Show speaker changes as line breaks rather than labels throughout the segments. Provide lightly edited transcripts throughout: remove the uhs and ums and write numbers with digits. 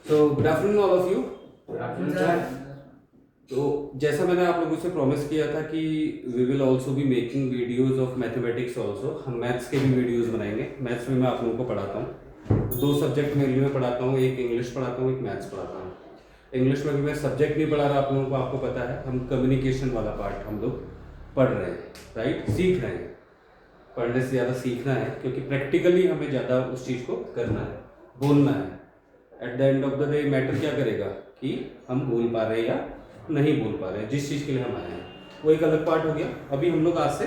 So good afternoon all of you.
Afternoon
तो जैसा मैंने आप लोगों से प्रॉमिस किया था कि we will also be making videos of mathematics also, हम मैथ्स के भी वीडियोस बनाएंगे। मैथ्स में मैं आप लोगों को पढ़ाता हूँ, दो सब्जेक्ट मेनली में पढ़ाता हूँ, एक इंग्लिश पढ़ाता हूँ, एक मैथ्स पढ़ाता हूँ। इंग्लिश में भी मैं सब्जेक्ट नहीं पढ़ा रहा आप लोगों को, आपको पता है हम कम्युनिकेशन वाला पार्ट हम लोग पढ़ रहे हैं, राइट, सीख रहे हैं। पढ़ने से ज़्यादा सीखना है क्योंकि प्रैक्टिकली हमें ज़्यादा उस चीज़ को करना है, बोलना है। At the end of the day matter क्या करेगा कि हम बोल पा रहे हैं या नहीं बोल पा रहे हैं, जिस चीज़ के लिए हम आए हैं वो एक अलग पार्ट हो गया। अभी हम लोग आज से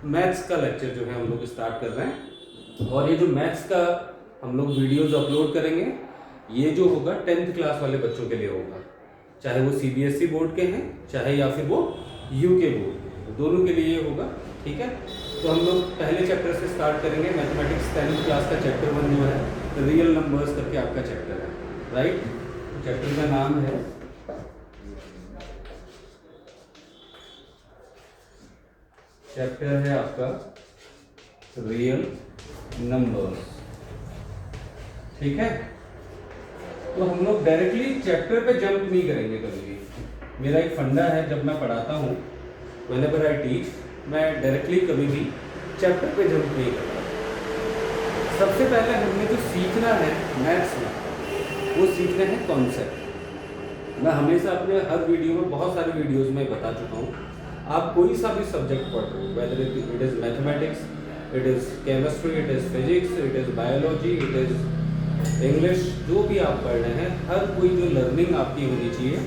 मैथ्स का लेक्चर जो है हम लोग स्टार्ट कर रहे हैं, और ये जो मैथ्स का हम लोग वीडियोज अपलोड करेंगे ये जो होगा 10th क्लास वाले बच्चों के लिए होगा, चाहे वो CBSE बोर्ड के हैं चाहे या फिर वो UK बोर्ड, दोनों के लिए ये होगा, ठीक है। तो हम लोग पहले चैप्टर से स्टार्ट करेंगे। मैथमेटिक्स 10th क्लास का चैप्टर 1 जो है रियल नंबर्स करके आपका चैप्टर है, राइट। चैप्टर का नाम है आपका रियल नंबर्स, ठीक है। तो हम लोग डायरेक्टली चैप्टर पे जंप नहीं करेंगे कभी भी। मेरा एक फंडा है, जब मैं पढ़ाता हूँ व्हेनेवर आई टीच, मैं डायरेक्टली कभी भी चैप्टर पे जंप नहीं करता। सबसे पहले हमने जो सीखना है मैथ्स में वो सीखना है कॉन्सेप्ट। मैं हमेशा अपने हर वीडियो में, बहुत सारी वीडियोस में बता चुका हूँ, आप कोई सा भी सब्जेक्ट पढ़ रहे हो, whether it is mathematics, it is chemistry, it is physics, it is biology, it is English, जो भी आप पढ़ रहे हैं, हर कोई जो लर्निंग आपकी होनी चाहिए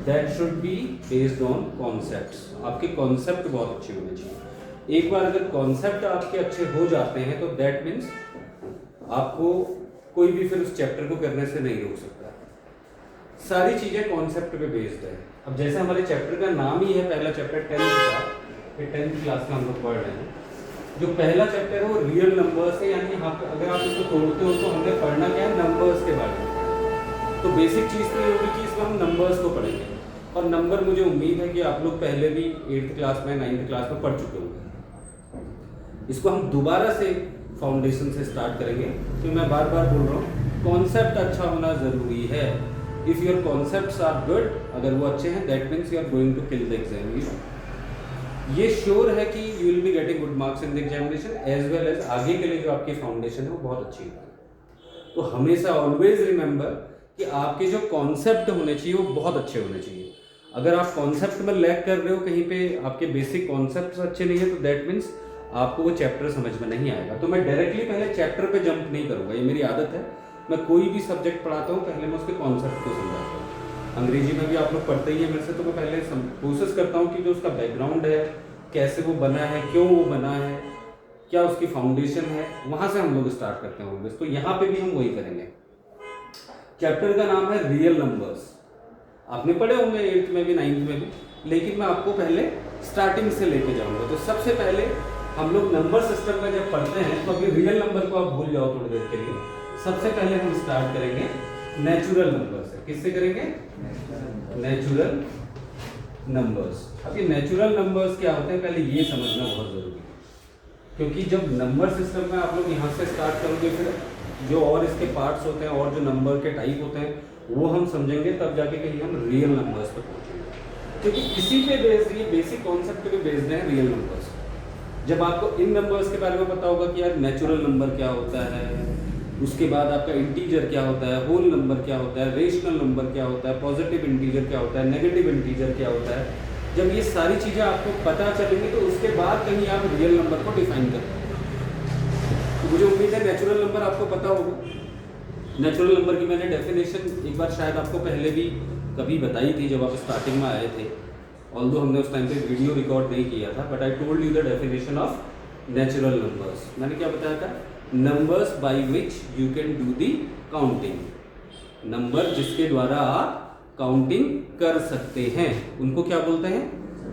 that should be based on concepts. आपके कॉन्सेप्ट बहुत अच्छे होने चाहिए। एक बार अगर कॉन्सेप्ट आपके अच्छे हो जाते हैं तो दैट मीन्स आपको कोई भी फिर उस चैप्टर को करने से नहीं रोक सकता। सारी चीज़ें कॉन्सेप्ट पे बेस्ड है। अब जैसे हमारे चैप्टर का नाम ही है, पहला चैप्टर 10th का, ये 10th क्लास का हम लोग पढ़ रहे हैं। जो पहला चैप्टर है वो रियल नंबर्स है, यानी यहाँ पे अगर आप इसको तोड़ते हो तो हमने पढ़ना क्या है, नंबर्स के बारे में। तो बेसिक चीज़ तो ये होगी कि इसमें हम नंबर्स को पढ़ेंगे, और नंबर मुझे उम्मीद है कि आप लोग पहले भी 8th क्लास में 9th क्लास में पढ़ चुके होंगे। इसको हम दोबारा से फाउंडेशन से स्टार्ट करेंगे, तो मैं बार बार बोल रहा हूँ कॉन्सेप्ट अच्छा होना ज़रूरी है। If your concepts are good, अगर वो अच्छे हैं, that means you are going to kill the exam. ये श्योर है कि you will be getting good marks in the examination, as well as आगे के लिए जो आपकी फाउंडेशन है वो बहुत अच्छी है। तो हमेशा ऑलवेज रिमेंबर कि आपके जो कॉन्सेप्ट होने चाहिए वो बहुत अच्छे होने चाहिए। अगर आप कॉन्सेप्ट में लैग कर रहे हो, कहीं पे आपके बेसिक कॉन्सेप्ट अच्छे नहीं है, तो दैट मीन्स आपको वो चैप्टर समझ में नहीं आएगा। तो मैं डायरेक्टली पहले चैप्टर पे जंप नहीं करूँगा, ये मेरी आदत है। मैं कोई भी सब्जेक्ट पढ़ाता हूँ पहले मैं उसके कॉन्सेप्ट को समझाता हूँ। अंग्रेजी में भी आप लोग पढ़ते ही हैं मेरे से, तो मैं पहले कोशिश करता हूँ कि जो उसका बैकग्राउंड है, कैसे वो बना है, क्यों वो बना है, क्या उसकी फाउंडेशन है, वहाँ से हम लोग स्टार्ट करते हैं ऑलवेज। तो यहाँ पे भी हम वही करेंगे। चैप्टर का नाम है रियल नंबर्स। आपने पढ़े होंगे 8th में भी 9th में भी, लेकिन मैं आपको पहले स्टार्टिंग से लेके जाऊँगा। तो सबसे पहले हम लोग नंबर सिस्टम में जब पढ़ते हैं, तो अभी रियल नंबर को आप भूल जाओ थोड़ी देर के लिए। सबसे पहले हम स्टार्ट करेंगे नेचुरल नंबर से। किससे करेंगे? Natural numbers. अब ये नेचुरल नंबर्स क्या होते हैं पहले ये समझना बहुत ज़रूरी है, क्योंकि जब नंबर सिस्टम में आप लोग यहाँ से स्टार्ट करोगे, फिर जो और इसके पार्ट्स होते हैं और जो नंबर के टाइप होते हैं वो हम समझेंगे, तब जाके कहीं हम रियल नंबर्स पर पहुँचेंगे। क्योंकि इसी पे बेस्ड, ये बेसिक कॉन्सेप्ट पे बेस्ड है रियल नंबर्स। जब आपको इन नंबर्स के बारे में पता होगा कि यार नेचुरल नंबर क्या होता है, उसके बाद आपका इंटीजर क्या होता है, होल नंबर क्या होता है, रेशनल नंबर क्या होता है, पॉजिटिव इंटीजर क्या होता है, नेगेटिव इंटीजर क्या होता है, जब ये सारी चीज़ें आपको पता चलेंगी तो उसके बाद कहीं आप रियल नंबर को डिफाइन कर पाएंगे। तो मुझे उम्मीद है नेचुरल नंबर आपको पता होगा। नेचुरल नंबर की मैंने डेफिनेशन एक बार शायद आपको पहले भी कभी बताई थी जब आप स्टार्टिंग में आए थे, ऑल्दो हमने उस टाइम पे वीडियो रिकॉर्ड नहीं किया था, but I told you the definition of natural numbers. मैंने क्या बताया था? Numbers by which you can do the counting. Number जिसके द्वारा आप काउंटिंग कर सकते हैं उनको क्या बोलते हैं?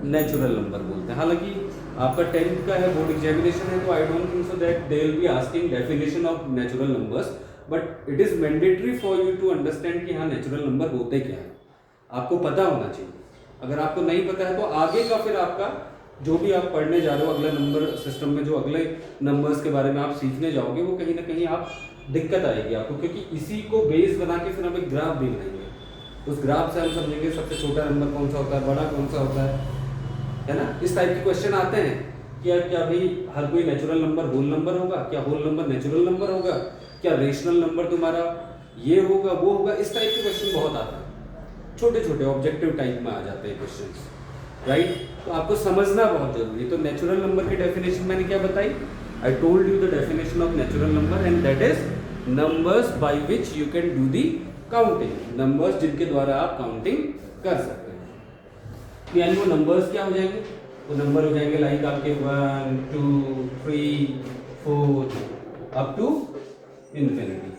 नेचुरल नंबर बोलते हैं। हालांकि आपका 10th का है, बोर्ड एग्जामिनेशन है, तो I don't think so that they will be asking definition of natural numbers, but it is mandatory for you to understand कि हाँ नेचुरल नंबर होते क्या है, आपको पता होना चाहिए। अगर आपको नहीं पता है तो आगे का फिर आपका जो भी आप पढ़ने जा रहे हो, अगला नंबर सिस्टम में जो अगले नंबर्स के बारे में आप सीखने जाओगे, वो कहीं ना कहीं आप दिक्कत आएगी आपको, क्योंकि इसी को बेस बना के फिर हम एक ग्राफ भी बनाएंगे। उस ग्राफ से हम समझेंगे सबसे छोटा नंबर कौन सा होता है, बड़ा कौन सा होता है ना। इस टाइप के क्वेश्चन आते हैं कि क्या भाई हर कोई नेचुरल नंबर होल नंबर होगा, क्या होल नंबर नेचुरल नंबर होगा, क्या रेशनल नंबर तुम्हारा ये होगा वो होगा, इस टाइप के क्वेश्चन बहुत आते हैं, छोटे छोटे ऑब्जेक्टिव टाइप में आ जाते हैं क्वेश्चन, राइट। तो आपको समझना बहुत जरूरी है। तो नेचुरल नंबर की डेफिनेशन मैंने क्या बताई, I told you the definition of natural number and that is numbers by which you can do the counting, numbers जिनके द्वारा आप काउंटिंग कर सकते हैं। तो यानी वो नंबर्स क्या हो जाएंगे, वो नंबर हो जाएंगे लाइक आपके 1 2 3 4 अप टू इन्फिनिटी।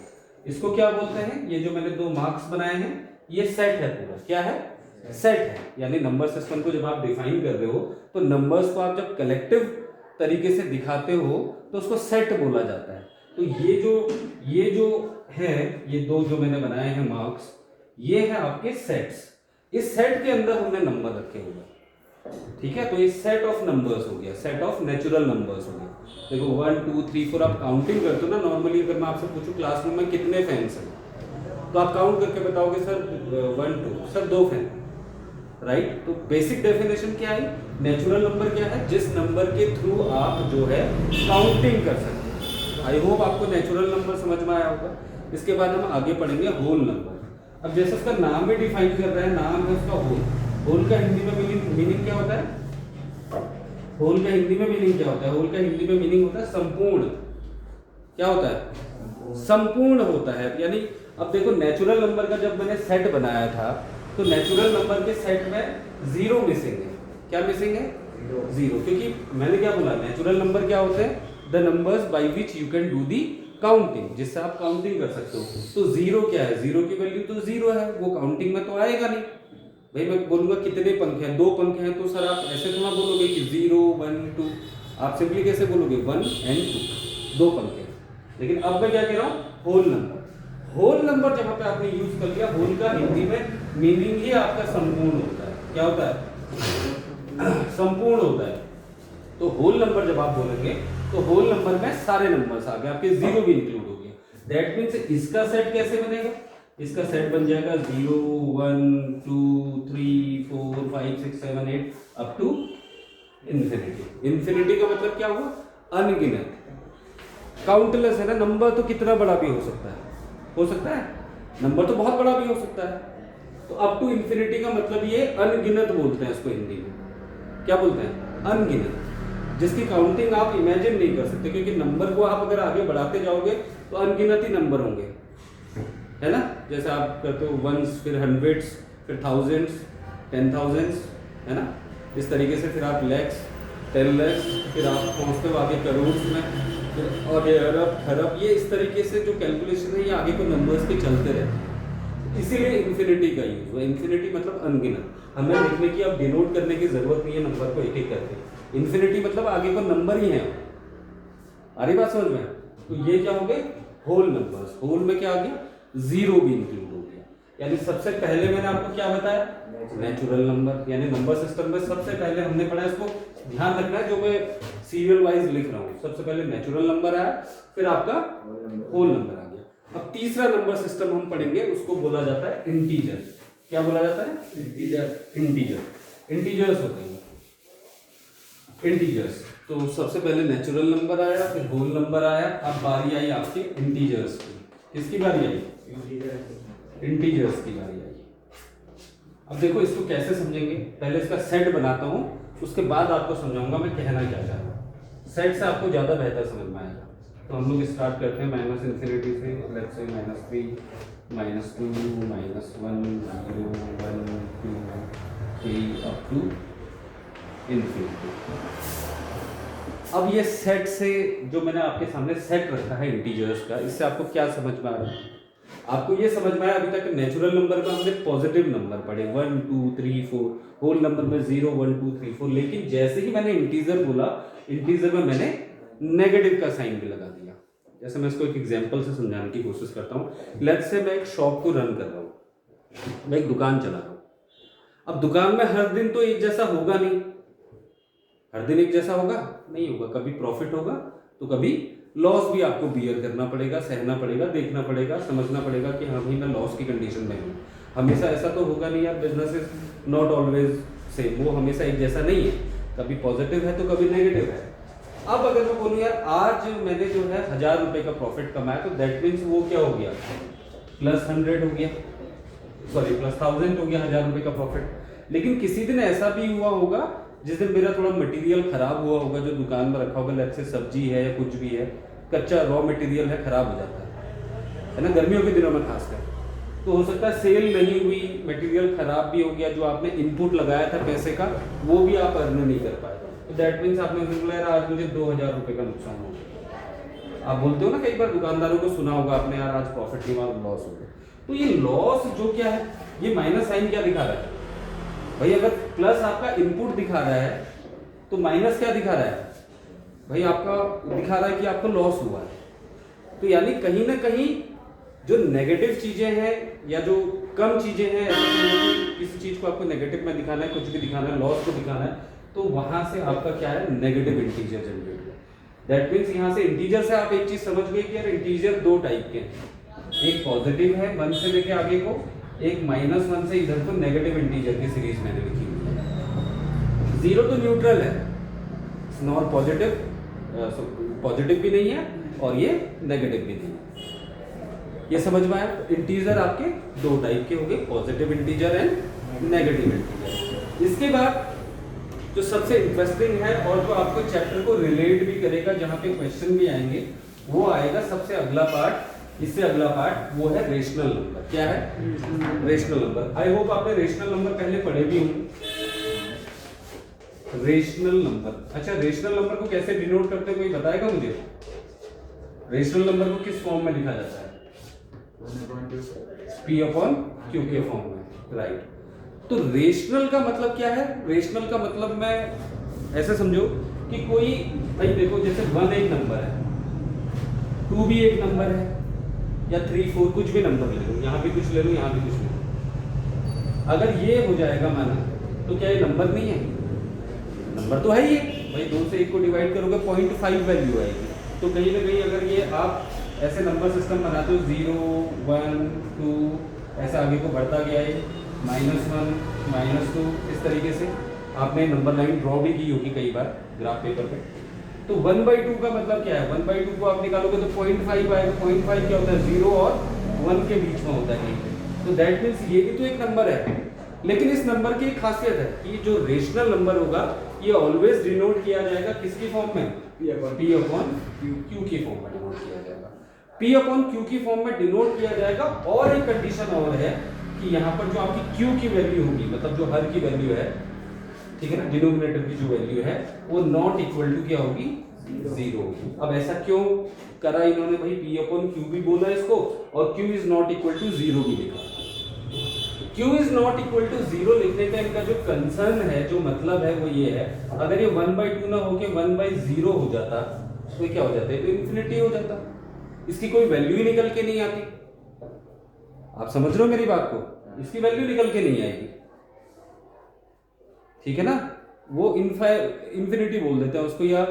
इसको क्या बोलते हैं, ये जो मैंने 2 मार्क्स बनाए हैं ये सेट है, पूरा क्या है, सेट है। यानी नंबर सिस्टम को जब आप डिफाइन कर रहे हो तो नंबर्स को आप जब कलेक्टिव तरीके से दिखाते हो तो उसको सेट बोला जाता है। तो ये जो है, ये 2 जो मैंने बनाए हैं मार्क्स, ये है आपके सेट्स। इस सेट के अंदर हमने नंबर रखे हुए, ठीक है। तो ये सेट ऑफ नंबर्स हो गया, सेट ऑफ नेचुरल नंबर्स हो गया। देखो 1 2 3 4 आप काउंटिंग करते हो ना नॉर्मली। अगर मैं आपसे पूछूं क्लासरूम में कितने फैंस हैं तो आप काउंट करके बताओगे सर 1 2, सर 2 फैन, राइट। तो बेसिक डेफिनेशन क्या है, नेचुरल नंबर क्या है, जिस नंबर के थ्रू आप जो है काउंटिंग कर सकते हैं। आई होप आपको नेचुरल नंबर समझ में आया होगा। इसके बाद हम आगे पढ़ेंगे होल नंबर। अब जैसे उसका नाम भी डिफाइन कर रहा है, नाम है उसका होल। होल का हिंदी में मीनिंग क्या होता है, होल का हिंदी में मीनिंग क्या होता है, होल का हिंदी में मीनिंग होता है संपूर्ण। क्या होता है, संपूर्ण होता है। यानी अब देखो नेचुरल नंबर का जब मैंने सेट बनाया था तो नेचुरल नंबर के सेट में 0 मिसिंग है। क्या मिसिंग है, 0, क्योंकि मैंने क्या बोला, नेचुरल नंबर क्या होते हैं, the numbers by which you can do the counting, जिससे आप काउंटिंग कर सकते हो। तो 0 क्या है, 0 की वैल्यू तो 0 है, वो काउंटिंग में तो आएगा नहीं। भाई मैं बोलूंगा कितने पंखे हैं, 2 पंखे हैं, तो सर आप ऐसे तो ना बोलोगे कि 0 1 2, आप सिंपली कैसे बोलोगे 1 and 2, 2 पंखे। लेकिन अब मैं क्या कह रहा हूँ, होल नंबर। होल नंबर जहां पे आपने यूज कर लिया, होल का हिंदी में मीनिंग ही आपका संपूर्ण होता है। क्या होता है, संपूर्ण होता है। तो होल नंबर जब आप बोलेंगे तो होल नंबर में सारे नंबर्स आ गए, आपके 0 भी इंक्लूड हो गया। दैट मीन्स इसका सेट कैसे बनेगा, इसका सेट बन जाएगा 0 1 2 3 4 5 6 7 8 अप टू इन्फिनिटी। इन्फिनिटी का मतलब क्या हुआ, अनगिनत, काउंटलेस है ना। नंबर तो कितना बड़ा भी हो सकता है, नंबर तो बहुत बड़ा भी हो सकता है। तो अप टू इन्फिनिटी का मतलब ये अनगिनत बोलते हैं इसको हिंदी में। क्या बोलते हैं, अनगिनत, जिसकी काउंटिंग आप इमेजिन नहीं कर सकते, क्योंकि नंबर को आप अगर आगे बढ़ाते जाओगे तो अनगिनत ही नंबर होंगे, है ना। जैसे आप करते हो वंस, फिर हंड्रेड्स, फिर थाउजेंड्स, 10,000, है ना। इस तरीके से फिर आप लैक्स, 10 लैक्स, फिर आप पहुंचते हो आगे करोड़ में, फिर आगे अरब खरब। ये इस तरीके से जो कैलकुलेशन है ये आगे को नंबर्स के चलते रहते हैं। इसीलिए इन्फिनिटी का यूज हुआ। इन्फिनिटी मतलब अनगिनत, हमें लिखने की अब डिनोट करने की जरूरत नहीं है नंबर को एक एक करके। इन्फिनिटी मतलब आगे को नंबर ही है। आ रही बात समझ में। तो ये क्या हो गए, होल नंबर्स। होल में क्या आ गया, 0 भी इंक्लूड हो गया। यानी सबसे पहले मैंने आपको क्या बताया, नेचुरल नंबर। यानी नंबर सिस्टम में सबसे पहले हमने पढ़ा, इसको ध्यान रखना है जो मैं सीरियल वाइज लिख रहा हूँ। सबसे पहले नेचुरल नंबर आया, फिर आपका होल नंबर आ गया। अब तीसरा नंबर सिस्टम हम पढ़ेंगे, उसको बोला जाता है इंटीजर। क्या बोला जाता है, इंटीजर्स होते हैं इंटीजर्स। तो सबसे पहले नेचुरल नंबर आया, फिर होल नंबर आया, अब बारी आई आपकी इंटीजर्स की। किसकी बारी आई, इंटीजर्स की बारी आई। अब देखो इसको कैसे समझेंगे, पहले इसका सेट बनाता हूं, उसके बाद आपको समझाऊंगा मैं कहना क्या चाह रहा हूं। सेट से आपको ज्यादा बेहतर समझ में आएगा। तो हम लोग स्टार्ट करते हैं माइनस इन्फिनिटी से, let's say -3 -2 -1 0 1 2 3 up to infinity. अब ये सेट से, जो मैंने आपके सामने सेट रखा है इंटीजर्स का, इससे आपको क्या समझ में आ रहा है, आपको ये समझ में आया अभी तक नेचुरल नंबर में हमने पॉजिटिव नंबर पढ़े 1 2 3 4, होल नंबर में 0 1 2 3 4। लेकिन जैसे ही मैंने इंटीजर बोला, इंटीजर में मैंने नेगेटिव का साइन भी लगा दिया। जैसे मैं इसको एक एग्जांपल से समझाने की कोशिश करता हूँ। लेट्स से मैं एक शॉप को रन कर रहा हूँ, मैं एक दुकान चला रहा हूँ। अब दुकान में हर दिन तो एक जैसा होगा नहीं, हर दिन एक जैसा होगा नहीं होगा, कभी प्रॉफिट होगा तो कभी लॉस भी आपको बियर करना पड़ेगा, सहना पड़ेगा, देखना पड़ेगा, समझना पड़ेगा कि हाँ भाई मैं लॉस की कंडीशन में हूँ। हमेशा ऐसा तो होगा नहीं यार, business is not always same, वो हमेशा एक जैसा नहीं है, कभी पॉजिटिव है तो कभी नेगेटिव है। अब अगर मैं बोलूँ यार आज मैंने जो है 1000 रुपये का प्रॉफिट कमाया, तो दैट मीन्स वो क्या हो गया, +100 हो गया, सॉरी +1000 हो गया 1000 रुपये का प्रॉफिट। लेकिन किसी दिन ऐसा भी हुआ होगा जिस दिन मेरा थोड़ा मटेरियल खराब हुआ होगा, जो दुकान में रखा होगा, लेट्स से सब्जी है या कुछ भी है, कच्चा रॉ मटेरियल है, खराब हो जाता है ना, गर्मियों के दिनों में खासकर। तो हो सकता है सेल नहीं हुई, मटेरियल खराब भी हो गया, जो आपने इनपुट लगाया था पैसे का वो भी आप अर्न नहीं कर पाए, तो दैट मीन्स आपने बोला यार आज मुझे 2000 रुपये का नुकसान हो गया। आप बोलते हो ना, कई बार दुकानदारों को सुना होगा आपने, यार आज प्रॉफिट नहीं हुआ, लॉस हो गया। तो ये लॉस जो क्या है, ये माइनस साइन क्या दिखा रहा है भाई? अगर प्लस आपका इनपुट दिखा रहा है तो माइनस क्या दिखा रहा है भाई? आपका दिखा रहा है कि आपको लॉस हुआ है। तो यानी कहीं ना कहीं जो नेगेटिव चीजें हैं या जो कम चीजें हैं, किसी चीज को आपको नेगेटिव में दिखाना है, कुछ भी दिखाना है, लॉस को दिखाना है, तो वहां से आपका क्या है, नेगेटिव इंटीजर जनरेट हुआ। दैट मीन्स यहाँ से इंटीजर से आप एक चीज समझ गए कि यार इंटीजर दो टाइप के हैं, एक पॉजिटिव है 1 से लेके आगे को, एक -1 से इधर को नेगेटिव इंटीजर की सीरीज मैंने लिखी हुई है। 0 तो न्यूट्रल है, नॉट पॉजिटिव, पॉजिटिव भी नहीं है और ये नेगेटिव भी नहीं है। ये समझ में आया? इंटीजर आपके दो टाइप के होंगे, positive integer and negative integer. इसके बाद जो सबसे इंटरेस्टिंग है और जो आपको चैप्टर को रिलेट भी करेगा, जहां पे क्वेश्चन भी आएंगे, वो आएगा सबसे अगला पार्ट, इससे अगला पार्ट, वो है रेशनल नंबर। क्या है? Rational number. आई होप आपने रेशनल नंबर पहले पढ़े भी होंगे। रेशनल नंबर, अच्छा रेशनल नंबर को कैसे डिनोट करते हैं, कोई बताएगा मुझे? रेशनल नंबर को किस फॉर्म में लिखा जाता है? P/Q के फॉर्म में, राइट। तो रेशनल का मतलब क्या है? रेशनल का मतलब मैं ऐसे समझो कि कोई, भाई देखो जैसे 1 एक नंबर है, 2 भी एक नंबर है, या 3 4 कुछ भी नंबर ले लो, यहाँ भी कुछ ले लो, यहाँ भी कुछ ले लो। अगर ये हो जाएगा माना, तो क्या ये नंबर नहीं है? नंबर तो है ही है भाई, 2 से 1 को डिवाइड करोगे 0.5 वैल्यू आएगी। तो कहीं ना कहीं अगर ये आप ऐसे नंबर सिस्टम बनाते हो 0 1 2 ऐसा आगे को बढ़ता गया है, -1 -2 इस तरीके से आपने नंबर लाइन ड्रॉ भी की होगी कई बार ग्राफ पेपर पे। तो 1/2 का मतलब क्या है? 1/2 को आप निकालोगे तो 0.5 आएगा। 0.5 क्या होता है? 0 और 1 के बीच में होता है कहीं पे। तो दैट मीन्स ये भी तो एक नंबर है, लेकिन इस नंबर की एक खासियत है कि जो रेशनल नंबर होगा ये ऑलवेज डिनोट किया जाएगा किसकी फॉर्म में? P/Q की फॉर्म में डिनोट किया जाएगा। P/Q की फॉर्म में डिनोट किया जाएगा। और एक कंडीशन और है कि यहाँ पर जो आपकी Q की वैल्यू होगी, मतलब जो हर की वैल्यू है, ठीक है ना, डिनोमिनेटर की जो वैल्यू है वो नॉट इक्वल टू क्या होगी? 0 होगी। अब ऐसा क्यों करा इन्होंने भाई? P/Q भी बोला इसको और Q is not equal to 0 भी लिखा। Q is not equal to 0 लिखने का इनका जो कंसर्न है, जो मतलब है, वो ये है, अगर ये 1/2 ना होके 1/0 हो जाता तो ये क्या हो जाता है? तो इन्फिनिटी हो जाता, इसकी कोई वैल्यू ही निकल के नहीं आती। आप समझ रहे हो मेरी बात को? इसकी वैल्यू निकल के नहीं आएगी, ठीक है ना। वो इन्फिनिटी बोल देते हैं उसको, या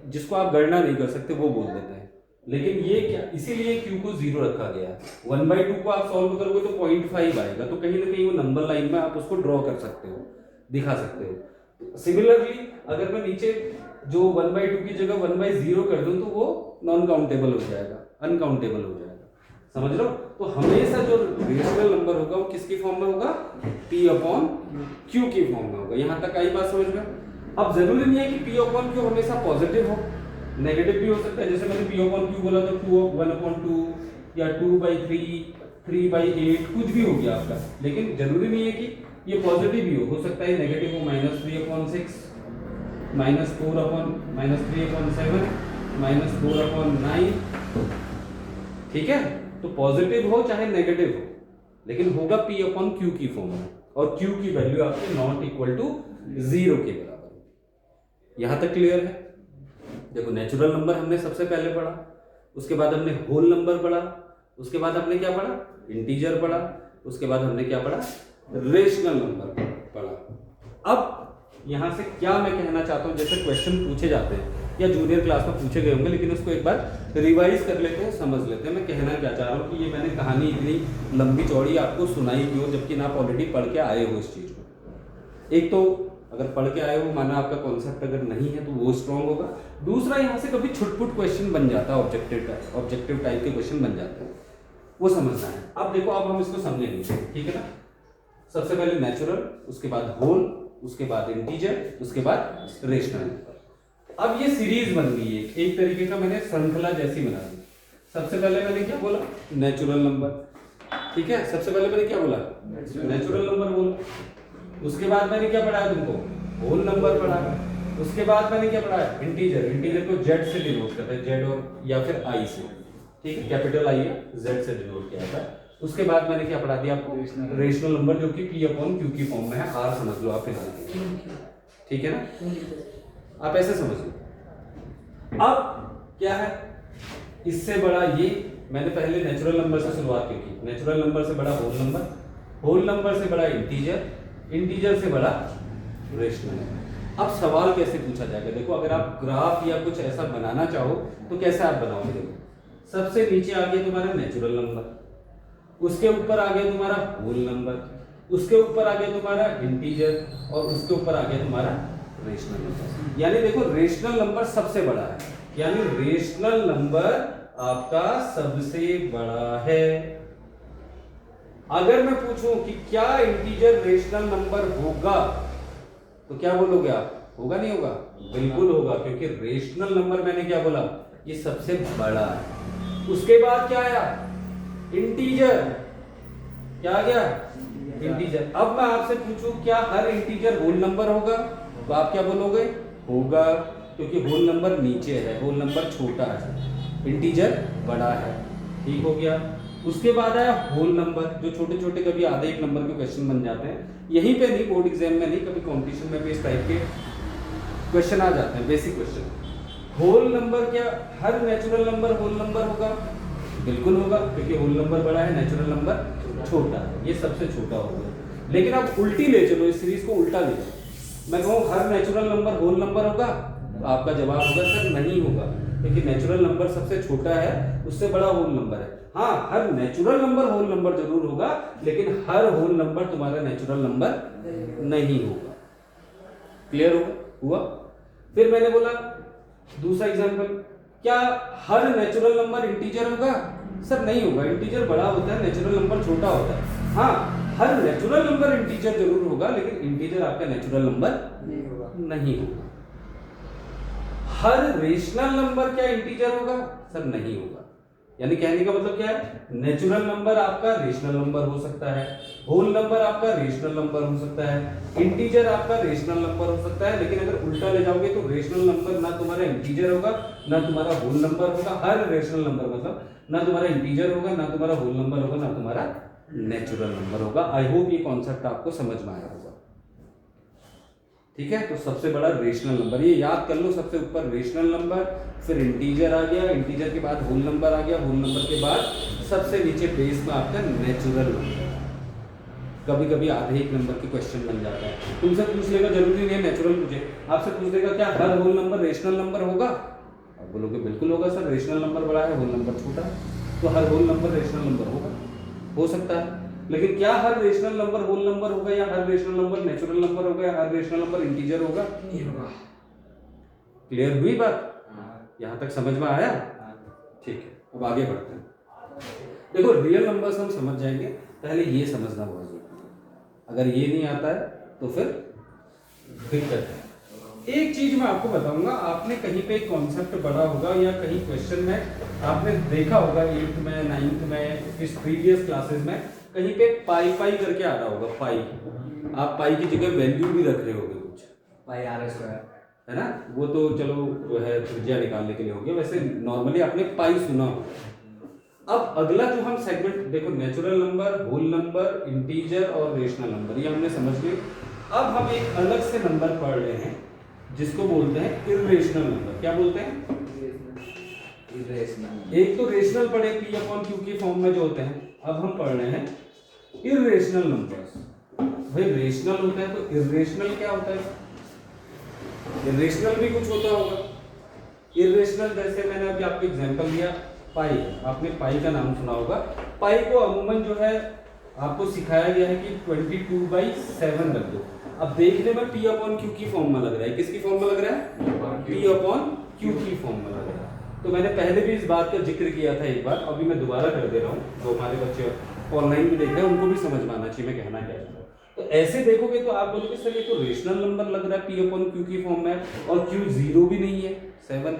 जिसको आप गणना नहीं कर सकते वो बोल देते हैं। लेकिन ये क्या, इसीलिए Q को 0 रखा गया है। 1/2 को आप सॉल्व करोगे तो 0.5 आएगा, तो कहीं ना कहीं वो नंबर लाइन में आप उसको ड्रॉ कर सकते हो, दिखा सकते हो। सिमिलरली अगर मैं नीचे जो 1/2 की जगह 1/0 कर दूं तो वो नॉन काउंटेबल हो जाएगा, अनकाउंटेबल हो जाएगा। समझ लो? तो हमेशा जो रेशनल नंबर होगा वो किसकी फॉर्म में होगा? P/Q की फॉर्म में होगा। यहां तक आई बात समझ में? अब जरूरी नहीं है कि P/Q हमेशा पॉजिटिव हो, नेगेटिव भी हो सकता है। जैसे मैंने P/Q बोला तो 1/2 या 2/3 3/8 कुछ भी हो गया आपका, लेकिन जरूरी नहीं है कि ये पॉजिटिव भी हो सकता है नेगेटिव हो, -3/6 -3/7 -4/9, ठीक है। तो पॉजिटिव हो चाहे नेगेटिव हो, लेकिन होगा P/Q की फॉर्म में, और Q की वैल्यू आपके नॉट इक्वल टू 0 के बराबर। यहां तक क्लियर है? देखो नेचुरल नंबर हमने सबसे पहले पढ़ा, उसके बाद हमने होल नंबर पढ़ा, उसके बाद हमने क्या पढ़ा? इंटीजर पढ़ा, उसके बाद हमने क्या पढ़ा? रेशनल नंबर पढ़ा। अब यहां से क्या मैं कहना चाहता हूं, जैसे क्वेश्चन पूछे जाते हैं या जूनियर क्लास में पूछे गए होंगे, लेकिन उसको एक बार रिवाइज कर लेते हैं, समझ लेते हैं मैं कहना क्या चाह रहा हूँ कि ये मैंने कहानी इतनी लंबी चौड़ी आपको सुनाई क्यों, जबकि ना आप ऑलरेडी पढ़ के आए हो इस चीज़ को। एक तो अगर पढ़ के आए हो माना आपका कॉन्सेप्ट अगर नहीं है तो वो स्ट्रांग होगा। दूसरा यहाँ से कभी छुटपुट क्वेश्चन बन जाता है, ऑब्जेक्टिव टाइप के क्वेश्चन बन जाते हैं, वो समझना है। अब देखो अब हम इसको समझेंगे, ठीक है ना। सबसे पहले नेचुरल, उसके बाद होल, उसके बाद इंटीजर, उसके बाद रेशनल। अब ये सीरीज बन गई है एक तरीके का, मैंने श्रृंखला जैसी बना दी। सबसे पहले मैंने क्या बोला, नेचुरल नंबर, ठीक है। सबसे पहले मैंने क्या बोला, नेचुरल नंबर बोला। उसके बाद मैंने क्या पढ़ाया तुमको, होल नंबर पढ़ाया। उसके बाद मैंने क्या पढ़ाया, इंटीजर। इंटीजर को जेड से डिनोट करते हैं, जेड और या फिर आई से, ठीक है। कैपिटल आई है, जेड से डिनोट किया जाता है। उसके बाद मैंने क्या पढ़ा दिया आपको, रेशनल नंबर, जो कि पी अपॉन क्यू की फॉर्म में है, आर समझ लो आप फिलहाल, ठीक है ना। आप ऐसे समझ लो। अब क्या है, इससे बड़ा ये मैंने पहले नेचुरल नंबर से शुरुआत क्यों की, नेचुरल नंबर से बड़ा होल नंबर, होल नंबर से बड़ा इंटीजर, इंटीजर से बड़ा रेशनल। अब सवाल कैसे पूछा जाएगा, देखो अगर आप ग्राफ या कुछ ऐसा बनाना चाहो तो कैसे आप बनाओगे। देखो सबसे नीचे आ गया तुम्हारा नेचुरल नंबर, उसके ऊपर आ गया तुम्हारा होल नंबर, उसके ऊपर आ गया तुम्हारा इंटीजर, और उसके ऊपर आ गया तुम्हारा रेशनल नंबर। यानी देखो रेशनल नंबर सबसे बड़ा है, यानी रेशनल नंबर आपका सबसे बड़ा है। अगर मैं पूछूं कि क्या इंटीजर रेशनल नंबर होगा तो क्या बोलोगे आप, होगा नहीं होगा, बिल्कुल होगा, क्योंकि रेशनल नंबर मैंने क्या बोला, ये सबसे बड़ा है। उसके बाद क्या आया, इंटीजर, क्या आ गया, इंटीजर। अब मैं आपसे पूछूं क्या हर इंटीजर होल नंबर होगा, तो आप क्या बोलोगे, होगा, क्योंकि होल नंबर नीचे है, होल नंबर छोटा है, इंटीजर बड़ा है, ठीक हो गया। उसके बाद आया होल नंबर, जो छोटे छोटे कभी आधे एक नंबर के क्वेश्चन बन जाते हैं, यहीं पे नहीं, बोर्ड एग्जाम में नहीं, कभी कंपटीशन में भी इस टाइप के क्वेश्चन आ जाते हैं, बेसिक क्वेश्चन। होल नंबर क्या हर नेचुरल नंबर होल नंबर होगा, बिल्कुल होगा, क्योंकि होल नंबर बड़ा है, नेचुरल नंबर छोटा है, ये सबसे छोटा होगा। लेकिन अब उल्टी ले चलो, इस सीरीज को उल्टा ले जाओ, मैं कहूँ हर नेचुरल नंबर होल नंबर होगा, तो आपका जवाब होगा सर नहीं होगा, क्योंकि नेचुरल नंबर सबसे छोटा है, उससे बड़ा होल नंबर है। हाँ, हर नेचुरल नंबर होल नंबर जरूर होगा, लेकिन हर होल नंबर तुम्हारा नेचुरल नंबर नहीं होगा। क्लियर हुआ? फिर मैंने बोला दूसरा एग्जांपल, क्या हर नेचुरल नंबर इंटीजर होगा, सर नहीं होगा, इंटीजर बड़ा होता है, नेचुरल नंबर छोटा होता है। हाँ, हर नेचुरल नंबर इंटीजर जरूर होगा, लेकिन इंटीजर आपका नेचुरल नंबर नहीं होगा। हर रेशनल नंबर क्या इंटीजर होगा, सर नहीं होगा। यानी कहने का मतलब क्या है, नेचुरल नंबर आपका रेशनल नंबर हो सकता है, होल नंबर आपका रेशनल नंबर हो सकता है, इंटीजर आपका रेशनल नंबर हो सकता है, लेकिन अगर उल्टा ले जाओगे तो रेशनल नंबर ना तुम्हारा इंटीजर होगा, ना तुम्हारा होल नंबर होगा। हर रेशनल नंबर मतलब ना तुम्हारा इंटीजर होगा, ना तुम्हारा होल नंबर होगा, ना तुम्हारा नेचुरल नंबर होगा। आई होप ये कॉन्सेप्ट आपको समझ में आया होगा, ठीक है। तो सबसे बड़ा रेशनल नंबर, ये याद कर लो, सबसे ऊपर रेशनल नंबर, फिर इंटीजर आ गया, इंटीजर के बाद होल नंबर आ गया, होल नंबर के बाद सबसे नीचे बेस में आपका नेचुरल नंबर। कभी कभी आधे एक नंबर के क्वेश्चन बन जाता है, तुमसे पूछ लेगा, जरूरी नहीं है नेचुरल पूछे, आपसे पूछ लेगा क्या हर होल नंबर रेशनल नंबर होगा, आप बोलोगे बिल्कुल होगा सर, रेशनल नंबर बड़ा है, होल नंबर छोटा है, तो हर होल नंबर रेशनल नंबर होगा, हो सकता है। लेकिन क्या हर रेशनल नंबर होल नंबर होगा, या हर रेशनल नंबर नेचुरल नंबर होगा, या हर रेशनल नंबर इंटीजर होगा, नहीं होगा। क्लियर हुई बात? यहां तक समझ में आया? ठीक है, अब आगे बढ़ते हैं। देखो रियल नंबर्स हम समझ जाएंगे, पहले ये समझना बहुत जरूरी है। अगर ये नहीं आता है तो फिर दिक्कत है। एक चीज मैं आपको बताऊंगा, आपने कहीं पे एक कॉन्सेप्ट पढ़ा होगा, या कहीं क्वेश्चन में आपने देखा होगा 8th में 9th में, इस प्रीवियस क्लासेस में कहीं पे पाई पाई करके आ रहा होगा, पाई। आप पाई की जगह वैल्यू भी रख रहे होगे कुछ,
पाई आर स्क्वायर
है ना, वो तो चलो जो है त्रिज्या निकालने के लिए हो गया, वैसे नॉर्मली आपने पाई सुना होगा। अब अगला जो हम सेगमेंट देखो, natural number, whole number, integer और रेशनल नंबर, ये हमने समझ लिए। अब हम एक अलग से नंबर पढ़ रहे हैं जिसको बोलते हैं इर्रेशनल नंबर। क्या बोलते हैं?
इरेशनल।
एक तो रेशनल पढ़े पी अपॉन क्यू के फॉर्म में जो होते हैं, अब हम पढ़ रहे हैं इर्रेशनल नंबर्स। भाई रेशनल होता है तो इर्रेशनल क्या होता है? इर्रेशनल भी कुछ होता होगा, इरेशनल जैसे मैंने अभी आपको एग्जांपल दिया पाई, आपने पाई का नाम सुना होगा। पाई को अमूमन जो है आपको सिखाया गया है कि 22/7 रख दो। अब देखने में P अपॉन Q की फॉर्म में लग रहा है, किसकी फॉर्म में लग रहा है? P अपॉन Q की फॉर्म में लग रहा है। तो मैंने पहले भी इस बात का जिक्र किया था एक बार, अभी मैं दोबारा कर दे रहा हूँ, जो हमारे बच्चे ऑनलाइन भी देख रहे हैं उनको भी समझ में आना चाहिए मैं कहना क्या चाहता हूँ। तो ऐसे देखोगे तो आप बोलोगे सर ये तो रेशनल नंबर लग रहा है, P अपॉन Q की फॉर्म में, और Q 0 भी नहीं है, 7 है,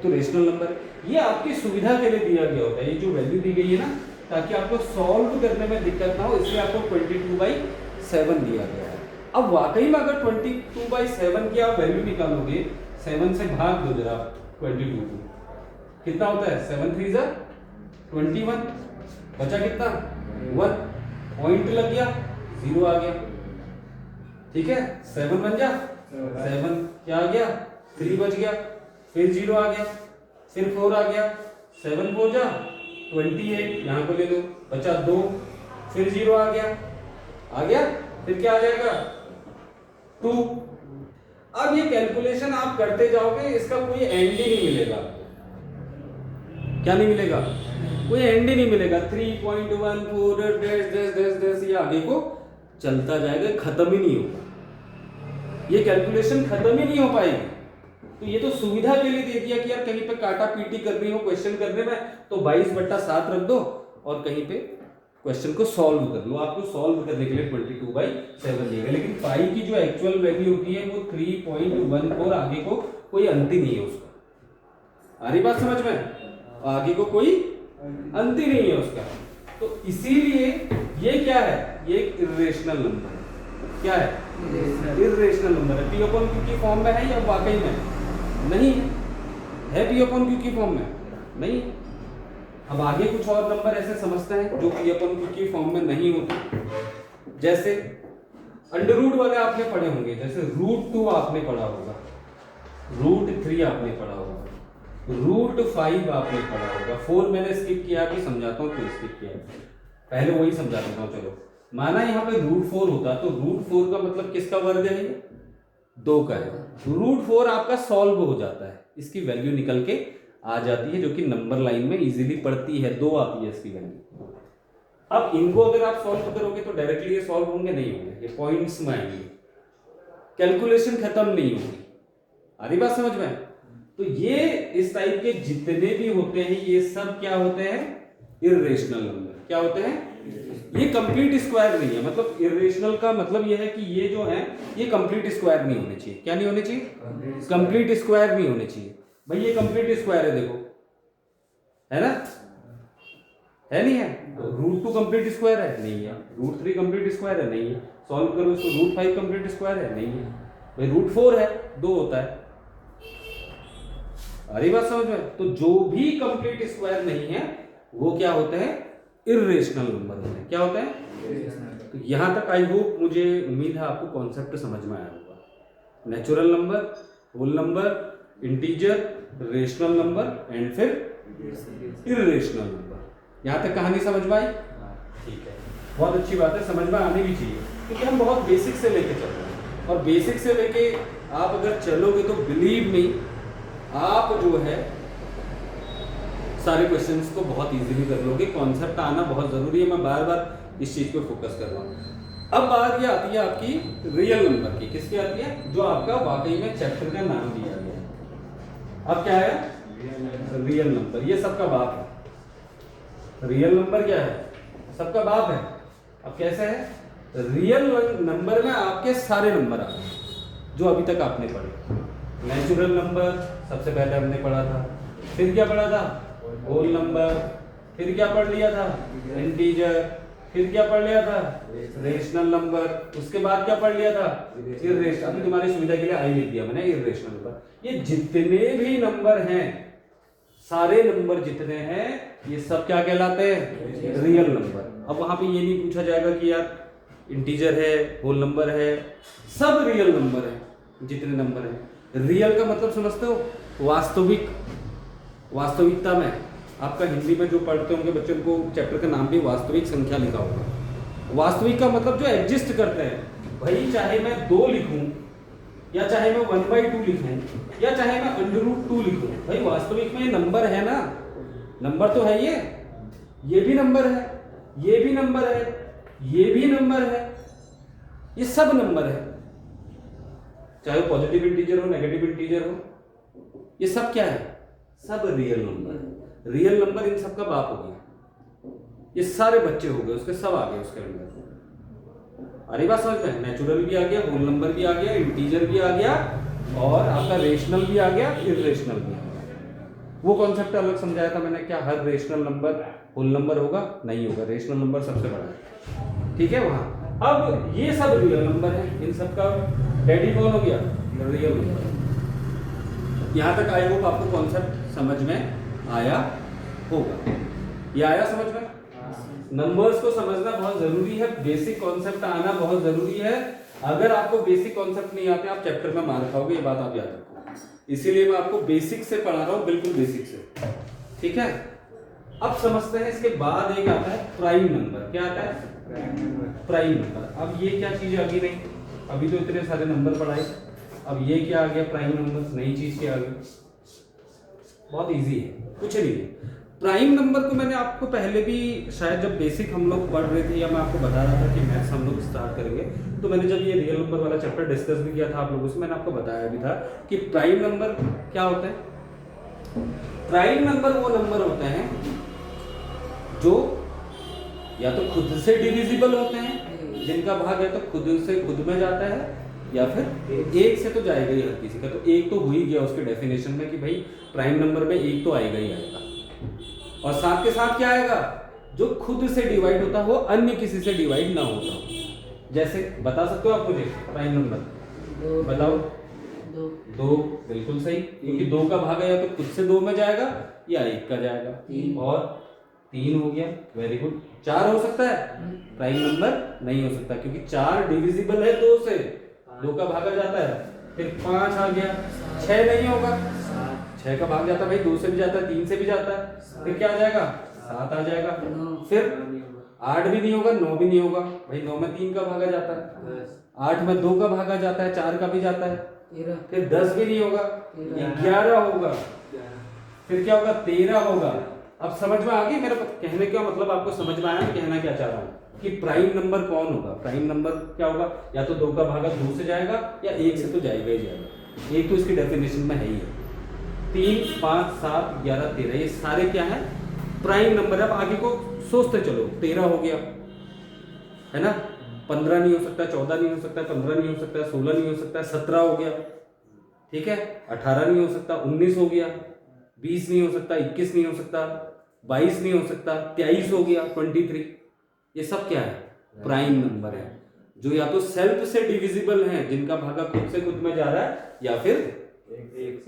तो रेशनल नंबर। ये आपकी सुविधा के लिए दिया गया होता है, ये जो वैल्यू दी गई है ना, ताकि आपको सॉल्व करने में दिक्कत ना हो, इसलिए आपको 22/7 दिया गया है। अब वाकई में अगर 22/7 की आप वैल्यू निकालोगे, 7 से भाग दो जरा 22 को, कितना होता है? 7 3 जा 21, बचा कितना? 1, पॉइंट लग गया, 0 आ गया, ठीक है। 7 बन जा 7, क्या आ गया? 3 बच गया, फिर 0 आ गया, फिर 4 आ गया, 7 4 जा 28, यहाँ को ले लो, बचा 2, फिर 0 आ गया, फिर क्या आ जाएगा? 2। अब ये कैलकुलेशन आप करते जाओगे, इसका कोई एंड ही नहीं मिलेगा आपको। क्या नहीं मिलेगा? कोई एंड ही नहीं मिलेगा। 3.14 डैश ये आगे को चलता जाएगा, खत्म ही नहीं होगा, ये कैलकुलेशन खत्म ही नहीं हो पाएगी। तो ये तो सुविधा के लिए दे दिया कि यार कहीं पे काटा पीटी करनी हो क्वेश्चन करने में तो 22/7 रख दो, और कहीं पे क्वेश्चन को सॉल्व कर लो। आपको सॉल्व करने के लिए 22/7 दिएगा, लेकिन पाई की जो एक्चुअल वैल्यू होती है वो 3.14, आगे को कोई अंत ही नहीं है उसका। आ रही बात समझ में? आगे को कोई अंत ही नहीं है उसका। तो इसीलिए ये क्या है? ये एक इरेशनल नंबर है। क्या है? इरेशनल नंबर है। P अपॉन Q की फॉर्म में है या वाकई में नहीं है? P अपॉन Q की फॉर्म में नहीं। अब आगे कुछ और नंबर ऐसे समझते हैं जो P अपॉन Q की फॉर्म में नहीं होते, जैसे अंडररूट वाले आपने पढ़े होंगे, जैसे √2 आपने पढ़ा होगा, √3 आपने पढ़ा होगा, √5 आपने पढ़ा होगा। 4 मैंने स्किप किया, अभी समझाता हूँ क्यों स्किप किया, पहले वही समझा देता हूँ। चलो माना यहाँ पे √4 होता, तो √4 का मतलब किसका वर्ग है? 2 का है। √4 आपका सॉल्व हो जाता है, इसकी वैल्यू निकल के आ जाती है, जो कि नंबर लाइन में इजीली पड़ती है, 2 आती है इसकी वैल्यू। अब इनको अगर आप सॉल्व करोगे तो डायरेक्टली ये सॉल्व होंगे? नहीं होंगे, ये पॉइंट्स में आएंगे, कैलकुलेशन खत्म नहीं होगी। आ रही बात समझ में? तो ये इस टाइप के जितने भी होते हैं ये सब क्या होते हैं? Irrational number. क्या होते हैं? ये कंप्लीट स्क्वायर नहीं है, मतलब इरेशनल का मतलब ये है कि ये जो है ये कंप्लीट स्क्वायर नहीं होने चाहिए। क्या नहीं होने चाहिए? कंप्लीट स्क्वायर नहीं होने चाहिए। भाई ये कंप्लीट स्क्वायर है, देखो, है ना? है नहीं है? तो √2 कंप्लीट स्क्वायर है? नहीं है। √3 कंप्लीट स्क्वायर है? नहीं है। सॉल्व करो इसको, √5 कंप्लीट स्क्वायर है? नहीं है। भाई √4 है, 2 होता है। अरे बात समझ में? तो जो भी कंप्लीट स्क्वायर नहीं है वो क्या होते हैं? इरेशनल नंबर होते हैं। क्या होते हैं? तो यहां तक आई होप, मुझे उम्मीद है आपको कॉन्सेप्ट समझ में आया होगा। Natural number, whole number, integer, rational number and फिर इरेशनल नंबर। यहां तक कहानी समझ में आई? ठीक है, बहुत अच्छी बात है, समझ में आनी भी चाहिए, क्योंकि हम बहुत बेसिक से लेके चल रहे हैं, और बेसिक से लेके आप अगर चलोगे तो बिलीव मी, आप जो है सारे क्वेश्चंस को बहुत इजीली कर लोगे। कॉन्सेप्ट आना बहुत जरूरी है, मैं बार बार इस चीज पे फोकस कर रहा हूँ। अब बात ये आती है आपकी रियल नंबर की। किसकी आती है? जो आपका वाकई में चैप्टर का नाम दिया गया है। अब क्या है? Real number. ये सबका बाप है। रियल नंबर क्या है? सबका बाप है। अब कैसे है? रियल नंबर में आपके सारे नंबर आते हैं जो अभी तक आपने पढ़े। नेचुरल नंबर सबसे पहले हमने पढ़ा था, फिर क्या पढ़ा था? होल नंबर, फिर क्या पढ़ लिया था? इंटीजर, फिर क्या पढ़ लिया था? रेशनल नंबर, उसके बाद क्या पढ़ लिया था? इरेशनल। अभी तुम्हारी सुविधा के लिए आई लिख दिया मैंने, इरेशनल नंबर। ये जितने भी नंबर हैं, सारे नंबर जितने हैं, ये सब क्या कहलाते हैं? Real number. अब वहां पे ये नहीं पूछा जाएगा कि यार इंटीजर है, होल नंबर है, सब रियल नंबर है जितने नंबर हैं। रियल का मतलब समझते हो? वास्तविक। वास्तविकता में आपका हिंदी में जो पढ़ते होंगे बच्चों को चैप्टर का नाम भी वास्तविक संख्या लिखा होगा। वास्तविक का मतलब जो एग्जिस्ट करते हैं। भाई चाहे मैं 2 लिखूं या चाहे मैं 1/2 लिखूं, या चाहे मैं √2 लिखूं, भाई वास्तविक में ये नंबर है ना, नंबर तो है ये भी नंबर है, ये भी नंबर है, ये भी नंबर है, ये सब नंबर है, चाहे पॉजिटिव इंटीजर हो नेगेटिव इंटीजर हो, ये सब क्या है, सब रियल नंबर है। रियल नंबर इन सब का बाप हो गया, ये सारे बच्चे हो गए उसके, सब आ गए उसके अंदर। अरे बात समझ में, नेचुरल भी आ गया, होल नंबर भी आ गया, इंटीजर भी आ गया, और आपका रेशनल भी आ गया, इर्रेशनल भी आ गया। वो कॉन्सेप्ट अलग समझाया था मैंने, क्या हर रेशनल नंबर होल नंबर होगा, नहीं होगा, रेशनल नंबर सबसे बड़ा है, ठीक है वहां। अब ये सब रियल नंबर है, इन सब का डैडी कौन हो गया, रियल नंबर। यहां तक आई होप आपको कॉन्सेप्ट समझ में आया होगा, ये आया समझ में। नंबर्स को समझना बहुत जरूरी है, बेसिक कॉन्सेप्ट आना बहुत जरूरी है। अगर आपको बेसिक कॉन्सेप्ट नहीं आते आप चैप्टर में मार खाओगे, ये बात आप याद रखो, इसीलिए मैं आपको बेसिक से पढ़ा रहा हूं, बिल्कुल बेसिक से, ठीक है। अब समझते हैं, इसके बाद एक आता है प्राइम नंबर। क्या आता है, प्राइम नंबर। अब ये क्या चीज आ गई, नहीं अभी तो इतने सारे नंबर पढ़ाए, अब ये क्या आ गया, प्राइम नंबर, नई चीज क्या आ गई, बहुत इजी है, कुछ नहीं है। प्राइम नंबर को मैंने आपको पहले भी शायद जब बेसिक हम लोग पढ़ रहे थे, या मैं आपको बता रहा था कि मैथ्स हम लोग स्टार्ट करेंगे, तो मैंने जब ये रियल नंबर वाला चैप्टर डिस्कस भी किया था आप लोगों से, मैंने आपको बताया भी था कि प्राइम नंबर क्या होता है। प्राइम नंबर वो नंबर होते हैं जो या तो खुद से डिविजिबल होते हैं, जिनका भाग या तो खुद से खुद में जाता है, या फिर एक से तो जाएगा ही हर किसी का। तो एक तो हो ही गया उसके डेफिनेशन में कि भाई प्राइम नंबर में एक तो आएगा ही आएगा, और साथ के साथ क्या आएगा, जो खुद से डिवाइड होता हो, अन्य किसी से डिवाइड ना होता हो। जैसे बता सकते हो आप मुझे प्राइम नंबर, बताओ। दो, बिल्कुल सही, क्योंकि दो का भाग है या तो खुद से दो में जाएगा या एक का जाएगा, और 3 हो गया, वेरी गुड। 4 हो सकता है, प्राइम नंबर नहीं हो सकता, क्योंकि 4 डिविजिबल है 2 से, 2 का भागा जाता है। फिर 5 आ गया, 6 नहीं होगा, 6 का भाग जाता है भाई, 2 से भी जाता है, 3 से भी जाता है, फिर क्या आ जाएगा, 7 आ जाएगा। फिर 8 भी नहीं होगा, 9 भी नहीं होगा भाई, 9 में 3 का भागा जाता है, 8 में 2 का भागा जाता है, 4 का भी जाता है, फिर 10 भी नहीं होगा, 11 होगा, फिर क्या होगा, 13 होगा। अब समझ में आ गई मेरा कहने का मतलब, आपको समझ में आया मैं कहना क्या चाह रहा हूँ कि प्राइम नंबर कौन होगा। प्राइम नंबर क्या होगा, या तो 2 का भागा 2 से जाएगा, या 1 से तो जाएगा ही जाएगा, एक तो इसकी डेफिनेशन में है ही है। 3, 5, 7, 11, 13 ये सारे क्या है, प्राइम नंबर। अब आगे को सोचते चलो, 13 हो गया है ना, 15 नहीं हो सकता, 14 नहीं हो सकता, 15 नहीं हो सकता, 16 नहीं हो सकता, 17 हो गया, ठीक है, 18 नहीं हो सकता, 19 हो गया, 20 नहीं हो सकता, 21 नहीं हो सकता, 22 नहीं हो सकता, 23 हो गया, 23। ये सब क्या है, प्राइम नंबर है, जो या तो सेल्फ से डिविजिबल है, जिनका भागा खुद से खुद में जा रहा है, या फिर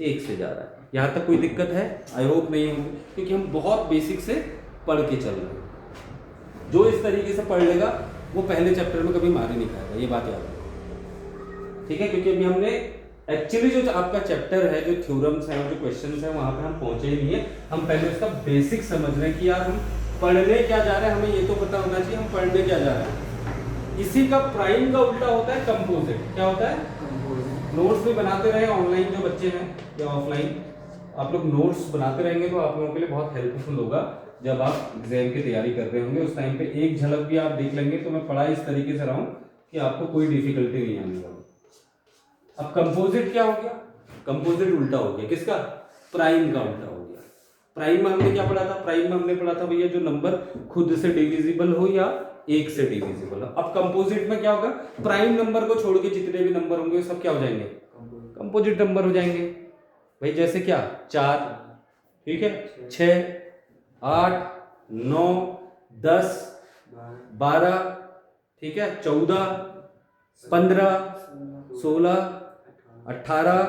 एक से जा रहा है। यहाँ तक कोई दिक्कत है, आई होप नहीं होगी, क्योंकि हम बहुत बेसिक से पढ़ के चल रहे हैं। जो इस तरीके से पढ़ लेगा वो पहले चैप्टर में कभी मार ही नहीं खाएगा, ये बात याद है, ठीक है। क्योंकि अभी हमने एक्चुअली जो आपका चैप्टर है, जो थ्योरम्स हैं, जो क्वेश्चंस हैं, वहां पे हम पहुंचे ही नहीं है। हम पहले उसका बेसिक समझ रहे हैं कि यार हम पढ़ने क्या जा रहे हैं, हमें ये तो पता होना चाहिए हम पढ़ने क्या जा रहे हैं। इसी का प्राइम का उल्टा होता है कंपोजिट। क्या होता है, नोट्स भी बनाते रहे ऑनलाइन जो बच्चे हैं या ऑफलाइन, आप लोग नोट्स बनाते रहेंगे तो आप लोगों के लिए बहुत हेल्पफुल होगा। जब आप एग्जाम की तैयारी कर रहे होंगे उस टाइम पे एक झलक भी आप देख लेंगे तो मैं पढ़ाई इस तरीके से रहा हूँ कि आपको कोई डिफिकल्टी नहीं आने वाली। अब कंपोजिट क्या हो गया, कंपोजिट उल्टा हो गया, किसका, प्राइम का उल्टा हो गया। प्राइम में हमने क्या पढ़ा था, प्राइम में हमने पढ़ा था भैया जो नंबर खुद से डिविजिबल हो या एक से डिविजिबल हो। अब कंपोजिट में क्या होगा, प्राइम नंबर को छोड़ के जितने भी नंबर होंगे सब क्या हो जाएंगे, कंपोजिट नंबर हो जाएंगे भाई। जैसे क्या, 4, ठीक है, 6, 8, 9, 10, 12, ठीक है, 14, 15, 16, 18,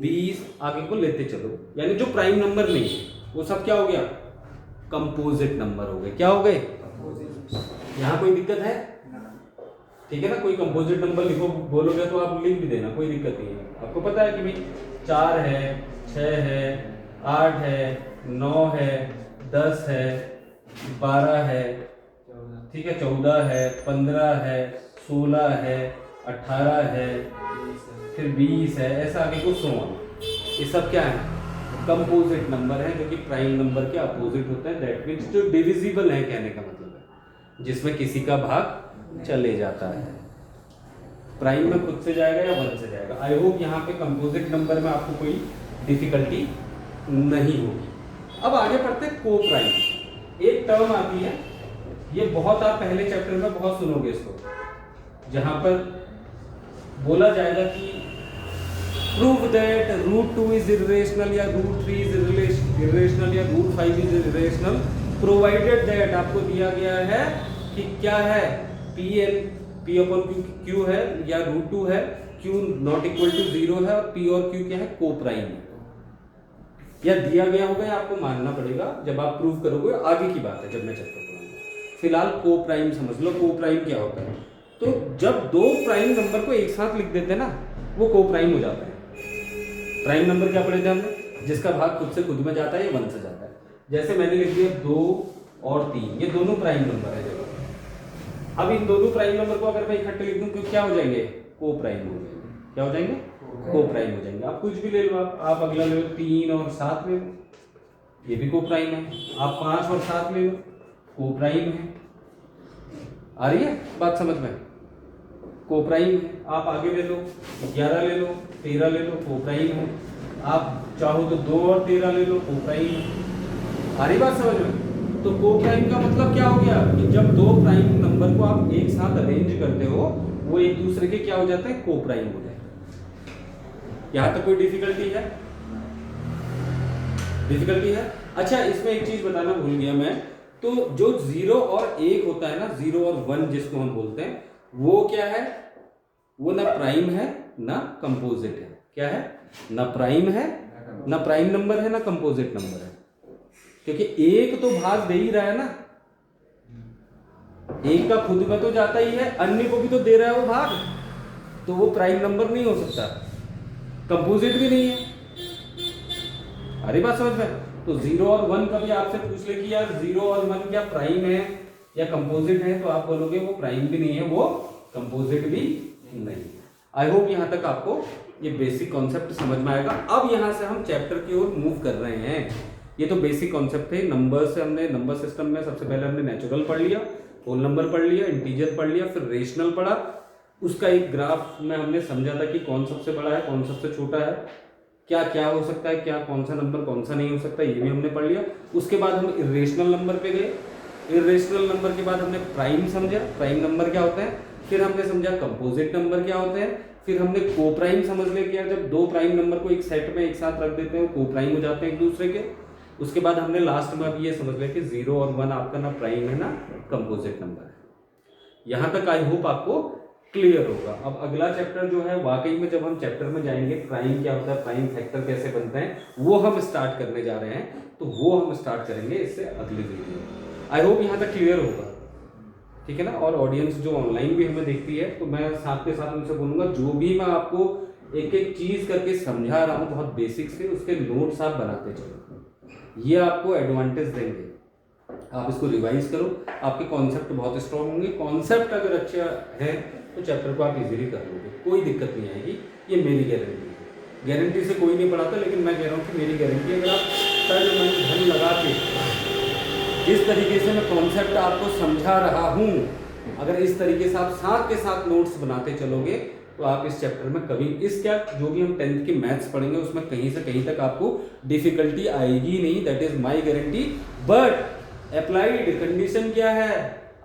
20, आगे को लेते चलो। यानी जो प्राइम नंबर नहीं है वो सब क्या हो गया, कंपोजिट नंबर हो गए। क्या हो गए, यहाँ कोई दिक्कत है, ठीक है ना। कोई कंपोजिट नंबर लिखो बोलोगे तो आप लिख भी देना, कोई दिक्कत नहीं है। आपको पता है कि भाई 4 है, 6 है, 8 है, 9 है, 10 है, 12 है, ठीक है, 14 है, 15 है, 16 है, 18 है, फिर 20 है, ऐसा आगे को सो ऑन। ये सब क्या है? कंपोजिट नंबर है, जो कि प्राइम नंबर के अपोजिट होता है। दैट मीन्स जो डिविजिबल है, कहने का मतलब है जिसमें किसी का भाग चले जाता है। प्राइम में खुद से जाएगा या 1 से जाएगा। आई होप यहाँ पे कंपोजिट नंबर में आपको कोई डिफिकल्टी नहीं होगी। अब आगे बढ़ते हैं को प्राइम। एक टर्म आती है, ये बहुत आप पहले चैप्टर में बहुत सुनोगे इसको, जहां पर बोला जाएगा कि प्रूव दैट √2 इज इरेशनल या √3 इज इरेशनल या √5 इज इरेशनल प्रोवाइडेड दैट आपको दिया गया है कि क्या है, P अपॉन Q है या √2 है, Q नॉट इक्वल टू 0 है और P और Q क्या है, को प्राइम है। या दिया गया होगा या आपको मानना पड़ेगा, जब आप प्रूव करोगे आगे की बात है, जब मैं चैप्टर पढ़ाऊंगा। फिलहाल को प्राइम समझ लो। को प्राइम क्या होता है? तो जब दो प्राइम नंबर को एक साथ लिख देते हैं ना, वो को प्राइम हो जाता है। प्राइम नंबर क्या पढ़े थे हमने? जिसका भाग खुद से खुद में जाता है या 1 से जाता है। जैसे मैंने लिख दिया 2 और 3, ये दोनों प्राइम नंबर है। देखो अब इन दोनों प्राइम नंबर को अगर मैं इकट्ठे लिख दूं तो क्या हो जाएंगे? को प्राइम हो जाएंगे। क्या हो जाएंगे? को प्राइम हो जाएंगे। आप कुछ भी ले लो, आप अगला ले लो 3 और 7 ले लो, ये भी को प्राइम है। आप 5 और 7 ले लो, को प्राइम है। आ रही है बात समझ में? को प्राइम है। आप आगे ले लो 11 ले लो, 13 ले लो, को प्राइम है। आप चाहो तो 2 और 13 ले लो, को प्राइम है। आ रही बात समझ में? तो को प्राइम का मतलब क्या हो गया कि जब दो प्राइम नंबर को आप एक साथ अरेंज करते हो, वो एक दूसरे के क्या हो जाते हैं? को प्राइम हो जाते हैं। यहां तक कोई डिफिकल्टी है? डिफिकल्टी है? अच्छा, इसमें एक चीज बताना भूल गया मैं। तो जो 0 और 1 होता है ना, 0 और 1 जिसको हम बोलते हैं, वो क्या है? वो ना प्राइम है ना कंपोजिट है। क्या है? ना प्राइम है, ना प्राइम नंबर है, ना कंपोजिट नंबर है। क्योंकि एक तो भाग दे ही रहा है ना, एक का खुद में तो जाता ही है, अन्य को भी तो दे रहा है वो भाग, तो वो प्राइम नंबर नहीं हो सकता, कंपोजिट भी नहीं है। अरे बात समझ में? तो 0 और 1 कभी आपसे पूछ ले कि यार 0 और 1 क्या प्राइम है या कंपोजिट है, तो आप बोलोगे वो प्राइम भी नहीं है, वो कंपोजिट भी नहीं है। आई होप यहां तक आपको ये बेसिक कॉन्सेप्ट समझ में आएगा। अब यहां से हम चैप्टर की ओर मूव कर रहे हैं। ये तो बेसिक कॉन्सेप्ट थे। नंबर से हमने नंबर सिस्टम में सबसे पहले हमने नेचुरल पढ़ लिया, होल नंबर पढ़ लिया, इंटीजर पढ़ लिया, फिर रेशनल पढ़ा। उसका एक ग्राफ में हमने समझा था कि कौन सबसे बड़ा है, कौन सबसे छोटा है, क्या क्या हो सकता है, क्या कौन सा नंबर कौन सा नहीं हो सकता, ये भी हमने पढ़ लिया। उसके बाद हम इरेशनल नंबर पे गए। इरेशनल नंबर के बाद हमने प्राइम समझा, प्राइम नंबर क्या होता है। फिर हमने समझा कंपोजिट नंबर क्या होते हैं। फिर हमने को प्राइम समझ लिया कि जब दो प्राइम नंबर को एक सेट में एक साथ रख देते हैं, को प्राइम हो जाते हैं एक दूसरे के। उसके बाद हमने लास्ट में अब ये समझ लिया कि 0 और 1 आपका ना प्राइम है ना कंपोजिट नंबर है। यहां तक आई होप आपको क्लियर होगा। अब अगला चैप्टर जो है, वाकई में जब हम चैप्टर में जाएंगे, प्राइम क्या होता है, प्राइम फैक्टर कैसे बनते हैं, वो हम स्टार्ट करने जा रहे हैं। तो वो हम स्टार्ट करेंगे इससे अगली वीडियो। आई होप यहां तक क्लियर होगा, ठीक है ना। और ऑडियंस जो ऑनलाइन भी हमें देखती है, तो मैं साथ के साथ उनसे बोलूंगा, जो भी मैं आपको एक एक चीज करके समझा रहा हूँ बहुत बेसिक से, उसके नोट्स आप बनाते चलो। ये आपको एडवांटेज देंगे। आप इसको रिवाइज करो, आपके कॉन्सेप्ट बहुत स्ट्रांग होंगे। कॉन्सेप्ट अगर अच्छा है तो चैप्टर को आप इजीली कर लोगे, कोई दिक्कत नहीं आएगी। ये मेरी गारंटी है। गारंटी से कोई नहीं पढ़ाता, लेकिन मैं कह रहा हूँ कि मेरी गारंटी है। अगर आप तन मन धन लगा के जिस तरीके से मैं कॉन्सेप्ट आपको समझा रहा हूँ, अगर इस तरीके से आप साथ के साथ नोट्स बनाते चलोगे, तो आप इस चैप्टर में कभी जो भी हम 10th की मैथ्स पढ़ेंगे, उसमें कहीं से कहीं तक आपको डिफिकल्टी आएगी नहीं। That is my guarantee. But applied condition क्या है?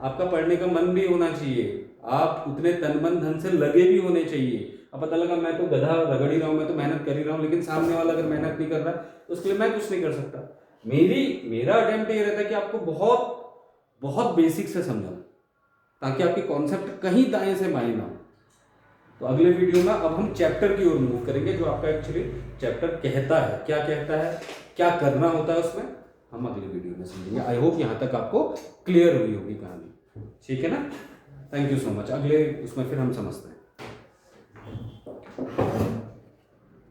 आपका पढ़ने का मन भी होना चाहिए, आप उतने तन मन धन से लगे भी होने चाहिए। अब पता लगा मैं तो गधा रगड़ ही रहा हूँ, मैं तो मेहनत कर ही रहा हूँ, लेकिन सामने वाला अगर मेहनत नहीं कर रहा तो उसके लिए मैं कुछ नहीं कर सकता। मेरा अटेम्प्ट ये रहता है कि आपको बहुत बहुत बेसिक से समझाऊं, ताकि आपके कॉन्सेप्ट कहीं दाएं से बाएं ना हो। तो अगले वीडियो में अब हम चैप्टर की ओर मूव करेंगे, जो आपका एक्चुअली चैप्टर कहता है, क्या कहता है, क्या करना होता है, उसमें हम अगले वीडियो में समझेंगे। आई होप यहां तक आपको क्लियर हुई होगी कहानी, ठीक है ना। Thank you so much. अगले उसमें फिर हम समझते हैं।